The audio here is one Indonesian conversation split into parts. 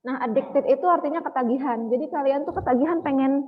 Nah, addicted itu artinya ketagihan. Jadi kalian tuh ketagihan pengen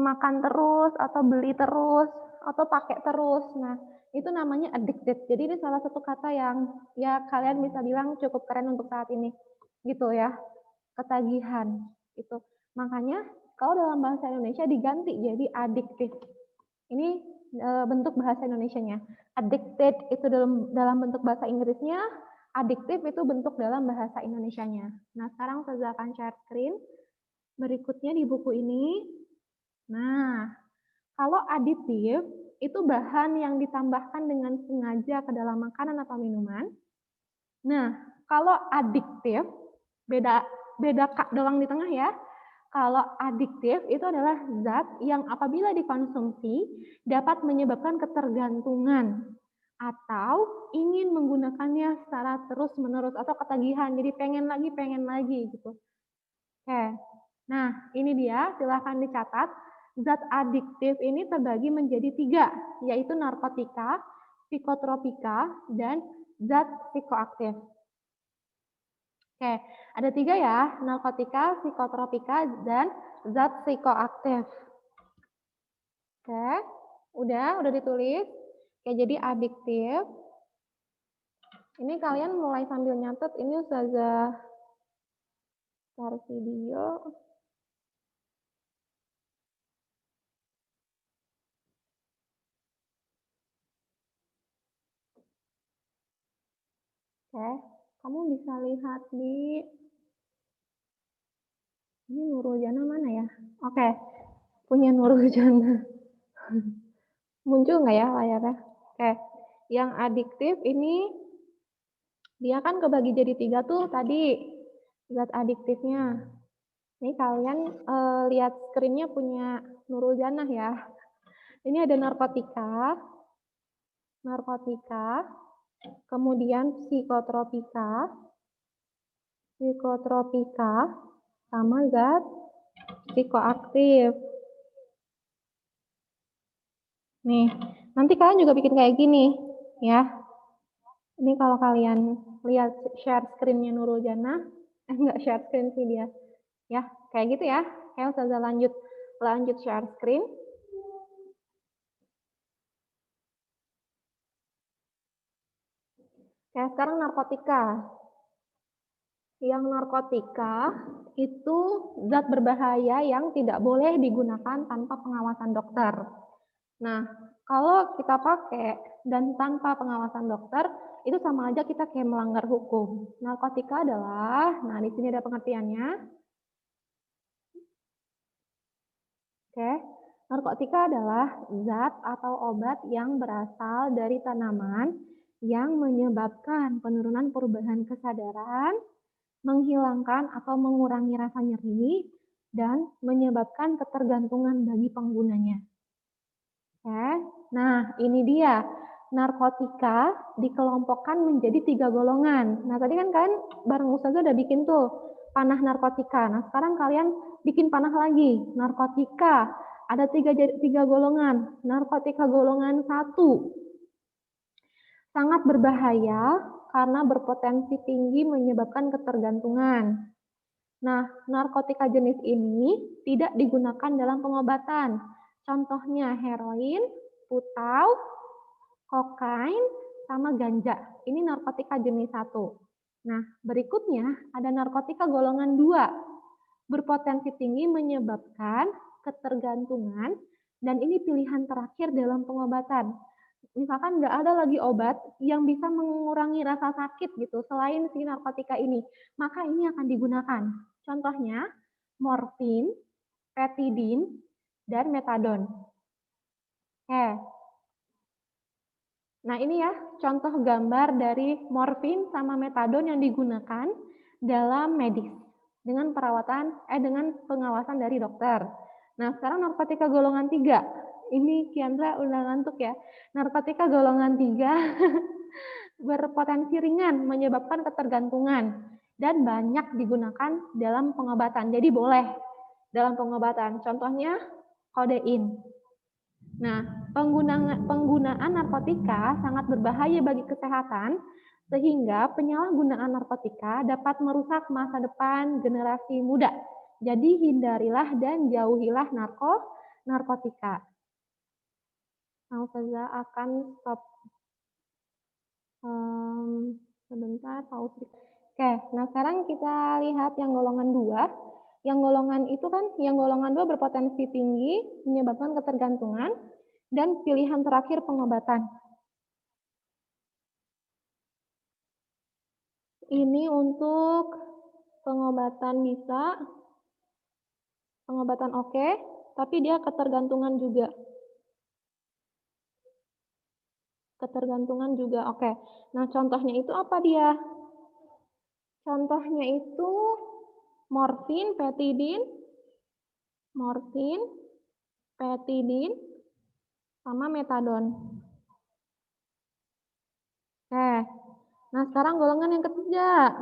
makan terus atau beli terus atau pakai terus. Nah, itu namanya addicted. Jadi ini salah satu kata yang ya kalian bisa bilang cukup keren untuk saat ini. Gitu ya. Ketagihan itu. Makanya kalau dalam bahasa Indonesia diganti jadi addictive. Ini bentuk bahasa Indonesianya. Addicted itu dalam bentuk bahasa Inggrisnya, addictive itu bentuk dalam bahasa Indonesianya. Nah, sekarang saya akan share screen. Berikutnya di buku ini. Nah, kalau aditif itu bahan yang ditambahkan dengan sengaja ke dalam makanan atau minuman. Nah, kalau adiktif, beda kak doang di tengah ya. Kalau adiktif itu adalah zat yang apabila dikonsumsi dapat menyebabkan ketergantungan atau ingin menggunakannya secara terus-menerus atau ketagihan. Jadi pengen lagi gitu. Oke. Nah, ini dia, silahkan dicatat. Zat adiktif ini terbagi menjadi 3, yaitu narkotika, psikotropika, dan zat psikoaktif. Oke, ada 3 ya, narkotika, psikotropika, dan zat psikoaktif. Oke, udah ditulis. Oke, jadi adiktif. Ini kalian mulai sambil nyatet, ini Ustazah share video. Oke, kamu bisa lihat di ini Nurul Jana mana ya? Oke, punya Nurul Jana. Muncul nggak ya layarnya? Oke, yang adiktif ini dia kan kebagi jadi 3 tuh tadi zat adiktifnya. Ini kalian lihat screen-nya punya Nurul Jana ya. Ini ada narkotika, kemudian psikotropika, sama zat psikoaktif. Nih, nanti kalian juga bikin kayak gini, ya. Ini kalau kalian lihat share screen-nya Nurul Jana, enggak share screen sih dia. Ya, kayak gitu ya. Kayak Ustazah lanjut share screen. Kayak sekarang narkotika. Yang narkotika itu zat berbahaya yang tidak boleh digunakan tanpa pengawasan dokter. Nah, kalau kita pakai dan tanpa pengawasan dokter, itu sama aja kita kayak melanggar hukum. Narkotika adalah, nah di sini ada pengertiannya. Oke, narkotika adalah zat atau obat yang berasal dari tanaman yang menyebabkan penurunan perubahan kesadaran, menghilangkan atau mengurangi rasa nyeri, dan menyebabkan ketergantungan bagi penggunanya. Oke, nah ini dia. Narkotika dikelompokkan menjadi 3 golongan. Nah tadi kan kalian bareng Ustazah udah bikin tuh panah narkotika. Nah sekarang kalian bikin panah lagi. Narkotika ada 3 golongan. Narkotika golongan 1 sangat berbahaya karena berpotensi tinggi menyebabkan ketergantungan. Nah, narkotika jenis ini tidak digunakan dalam pengobatan. Contohnya heroin, putau, kokain, sama ganja. Ini narkotika jenis 1. Nah, berikutnya ada narkotika golongan 2. Berpotensi tinggi menyebabkan ketergantungan dan ini pilihan terakhir dalam pengobatan. Misalkan nggak ada lagi obat yang bisa mengurangi rasa sakit gitu selain si narkotika ini, maka ini akan digunakan. Contohnya morfin, petidin, dan metadon. Oke. Nah ini ya contoh gambar dari morfin sama metadon yang digunakan dalam medis dengan dengan pengawasan dari dokter. Nah sekarang narkotika golongan 3. Ini Kiandra udah ngantuk ya. Narkotika golongan 3 berpotensi ringan menyebabkan ketergantungan dan banyak digunakan dalam pengobatan. Jadi boleh dalam pengobatan. Contohnya kodein. Nah, penggunaan narkotika sangat berbahaya bagi kesehatan Sehingga penyalahgunaan narkotika dapat merusak masa depan generasi muda. Jadi hindarilah dan jauhilah narkotika. Nah, saya akan stop sebentar, pause. Oke, nah sekarang kita lihat yang golongan 2. Yang golongan itu kan, yang golongan 2 berpotensi tinggi, menyebabkan ketergantungan, dan pilihan terakhir pengobatan. Ini untuk pengobatan bisa, pengobatan oke, tapi dia ketergantungan juga. Ketergantungan juga oke. Nah, contohnya itu apa dia? Contohnya itu morfin, petidin, sama metadon. Oke. Nah, sekarang golongan yang ketiga.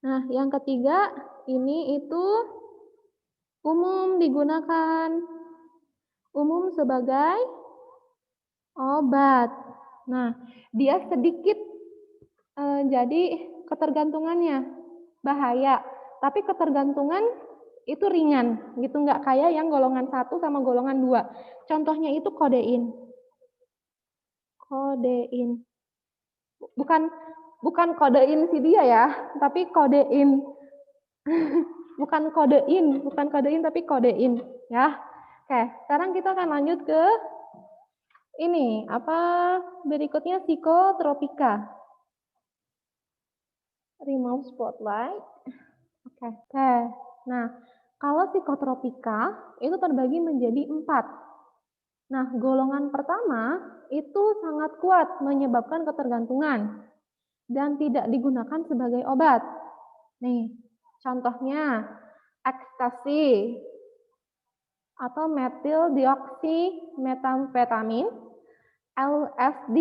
Nah, yang ketiga ini itu umum digunakan. Umum sebagai obat. Nah, dia sedikit jadi ketergantungannya bahaya, tapi ketergantungan itu ringan, gitu, nggak kayak yang golongan 1 sama golongan 2. Contohnya itu kodein. Kodein. Bukan kodein si dia ya, tapi kodein. bukan kodein tapi kodein ya. Oke, sekarang kita akan lanjut ke ini, berikutnya psikotropika. Remove spotlight. Oke. Nah, kalau psikotropika itu terbagi menjadi 4. Nah, golongan pertama itu sangat kuat menyebabkan ketergantungan dan tidak digunakan sebagai obat. Nih, contohnya ekstasi atau metil dioksimetamfetamin, LSD,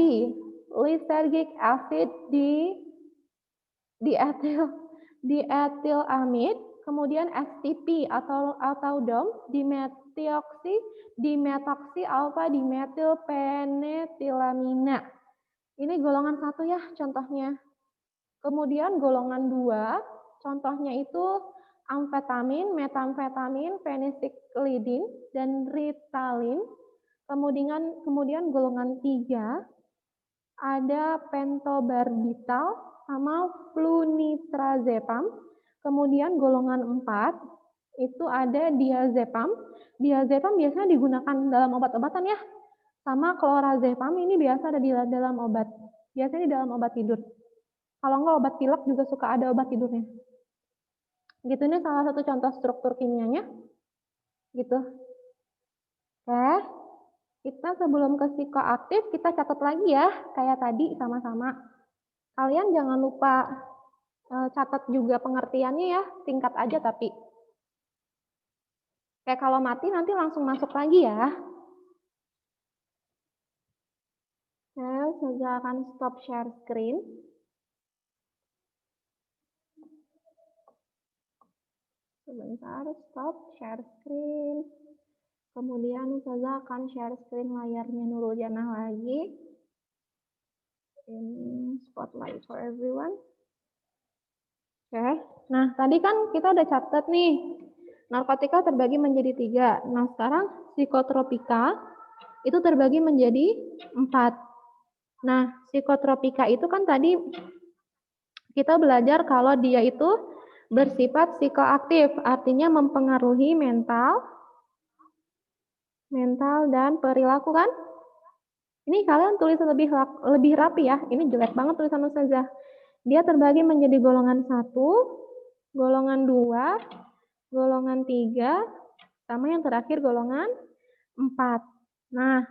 lysergic acid, dietilamid, kemudian STP atau DOM, dimetoksi alfa dimetilpenetilamina. Ini golongan 1 ya contohnya. Kemudian golongan 2, contohnya itu amfetamin, metamfetamin, penisilidin, dan Ritalin. Kemudian golongan 3 ada pentobarbital sama flunitrazepam. Kemudian golongan 4 itu ada diazepam. Diazepam biasanya digunakan dalam obat-obatan ya. Sama klorazepam ini biasa ada di dalam obat. Biasanya di dalam obat tidur. Kalau enggak obat pilek juga suka ada obat tidurnya. Gitu, ini salah satu contoh struktur kimianya. Gitu. Oke. Kita sebelum ke psikoaktif, kita catat lagi ya, kayak tadi sama-sama. Kalian jangan lupa catat juga pengertiannya ya, singkat aja tapi. Kayak kalau mati nanti langsung masuk lagi ya. Saya akan stop share screen. Sebentar, stop share screen. Kemudian saya akan share screen layarnya Nurul Janah lagi. Ini spotlight for everyone. Oke, nah tadi kan kita udah catat nih, narkotika terbagi menjadi 3. Nah sekarang psikotropika itu terbagi menjadi 4. Nah psikotropika itu kan tadi kita belajar kalau dia itu bersifat psikoaktif, artinya mempengaruhi mental dan perilaku kan? Ini kalian tulis lebih rapi ya. Ini jelek banget tulisan Ustazah. Dia terbagi menjadi golongan 1, golongan 2, golongan 3, sama yang terakhir golongan 4. Nah,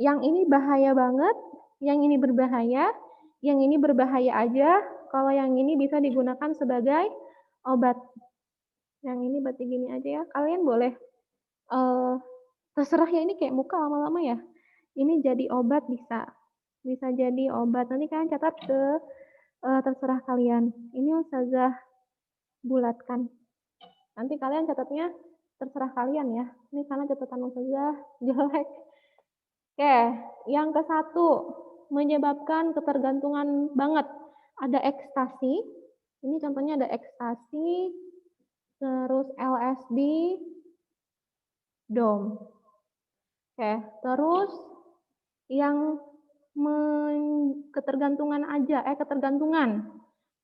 yang ini bahaya banget, yang ini berbahaya, yang ini berbahaya aja, kalau yang ini bisa digunakan sebagai obat. Yang ini berarti gini aja ya. Kalian boleh terserah ya, ini kayak muka lama-lama ya. Ini jadi obat bisa jadi obat. Nanti kalian catat ke terserah kalian. Ini Ustazah bulatkan. Nanti kalian catatnya terserah kalian ya. Ini karena catatan Ustazah jelek. Oke, yang ke-1. menyebabkan ketergantungan banget. Ada ekstasi, ini contohnya ada ekstasi, terus LSD, DOM. Oke, terus yang ketergantungan aja, ketergantungan.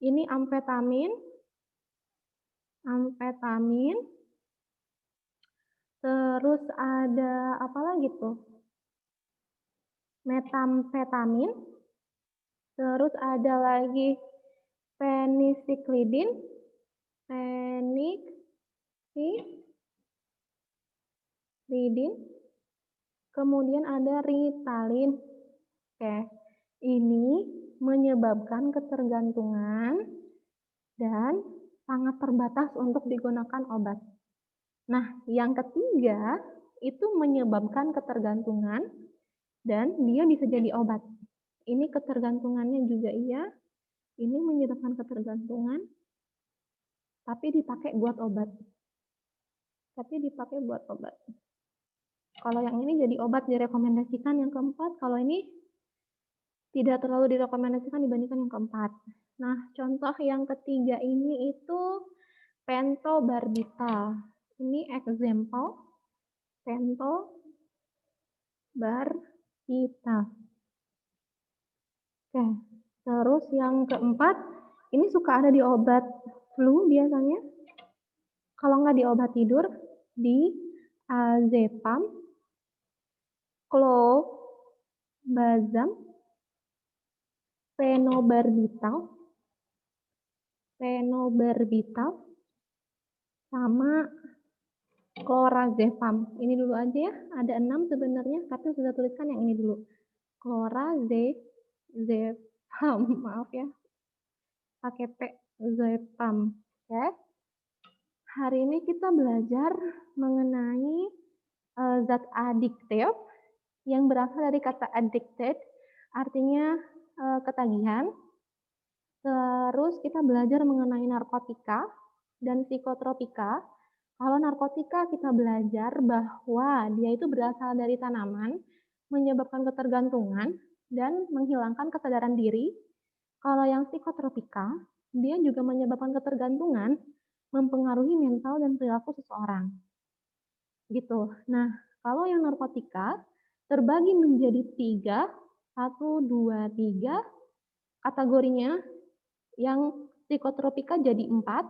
Ini amfetamin, terus ada apa lagi tuh? Metamfetamin, terus ada lagi penisiklidin, kemudian ada Ritalin. Oke, ini menyebabkan ketergantungan dan sangat terbatas untuk digunakan obat. Nah, yang ketiga itu menyebabkan ketergantungan dan dia bisa jadi obat. Ini ketergantungannya juga iya, ini menyebabkan ketergantungan, tapi dipakai buat obat. Kalau yang ini jadi obat direkomendasikan yang keempat, kalau ini tidak terlalu direkomendasikan dibandingkan yang keempat. Nah, contoh yang ketiga ini itu pentobarbital. Ini example pentobarbital. Oke, terus yang keempat, ini suka ada di obat flu biasanya. Kalau nggak di obat tidur, di azepam, clobazam, fenobarbital, sama clorazepam. Ini dulu aja ya, ada 6 sebenarnya, tapi sudah tuliskan yang ini dulu. Clorazepam, maaf ya, pakai P, zepam. Oke. Hari ini kita belajar mengenai zat adiktif yang berasal dari kata addicted, artinya ketagihan. Terus kita belajar mengenai narkotika dan psikotropika. Kalau narkotika kita belajar bahwa dia itu berasal dari tanaman, menyebabkan ketergantungan, dan menghilangkan kesadaran diri. Kalau yang psikotropika, dia juga menyebabkan ketergantungan, mempengaruhi mental dan perilaku seseorang. Gitu. Nah, kalau yang narkotika terbagi menjadi 3, 1, 2, 3 kategorinya. Yang psikotropika jadi 4.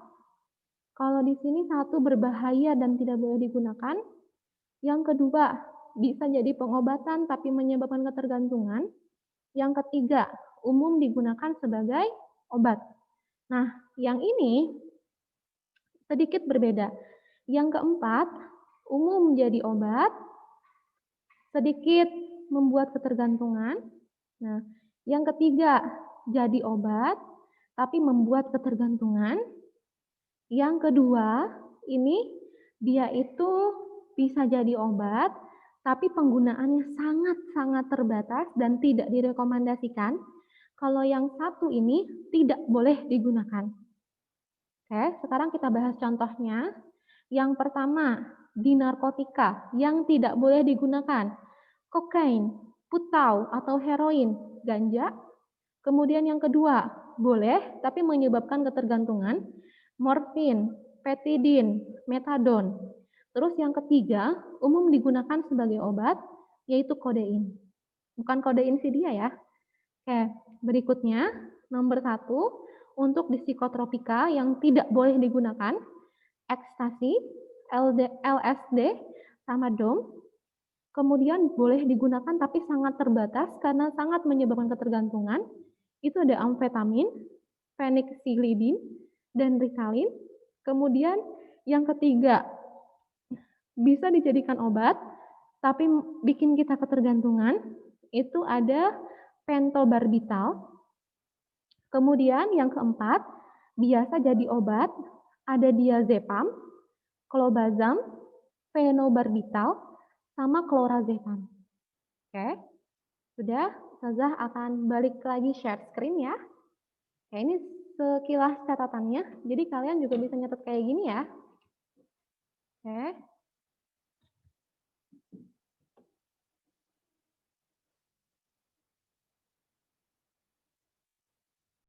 Kalau di sini 1 berbahaya dan tidak boleh digunakan. Yang kedua, bisa jadi pengobatan tapi menyebabkan ketergantungan. Yang ketiga, umum digunakan sebagai obat. Nah, yang ini sedikit berbeda. Yang keempat, umum jadi obat, sedikit membuat ketergantungan. Nah, yang ketiga, jadi obat, tapi membuat ketergantungan. Yang kedua, ini dia itu bisa jadi obat, tapi penggunaannya sangat-sangat terbatas dan tidak direkomendasikan. Kalau yang satu ini tidak boleh digunakan. Oke, sekarang kita bahas contohnya. Yang pertama, di narkotika yang tidak boleh digunakan. Kokain, putau atau heroin, ganja. Kemudian yang kedua, boleh tapi menyebabkan ketergantungan. Morfin, petidin, metadon. Terus yang ketiga, umum digunakan sebagai obat, yaitu kodein. Bukan kodein si dia ya. Oke, berikutnya, nomor 1, untuk di psikotropika yang tidak boleh digunakan, ekstasi, LSD, sama DOM. Kemudian boleh digunakan tapi sangat terbatas karena sangat menyebabkan ketergantungan. Itu ada amfetamin, penicillin, dan Ritalin. Kemudian yang ketiga, bisa dijadikan obat, tapi bikin kita ketergantungan, itu ada pentobarbital. Kemudian yang keempat, biasa jadi obat, ada diazepam, clobazam, fenobarbital, sama clorazepam. Oke, sudah, Ustazah akan balik lagi share screen ya. Oke, ini sekilas catatannya, jadi kalian juga bisa nyatet kayak gini ya. Oke.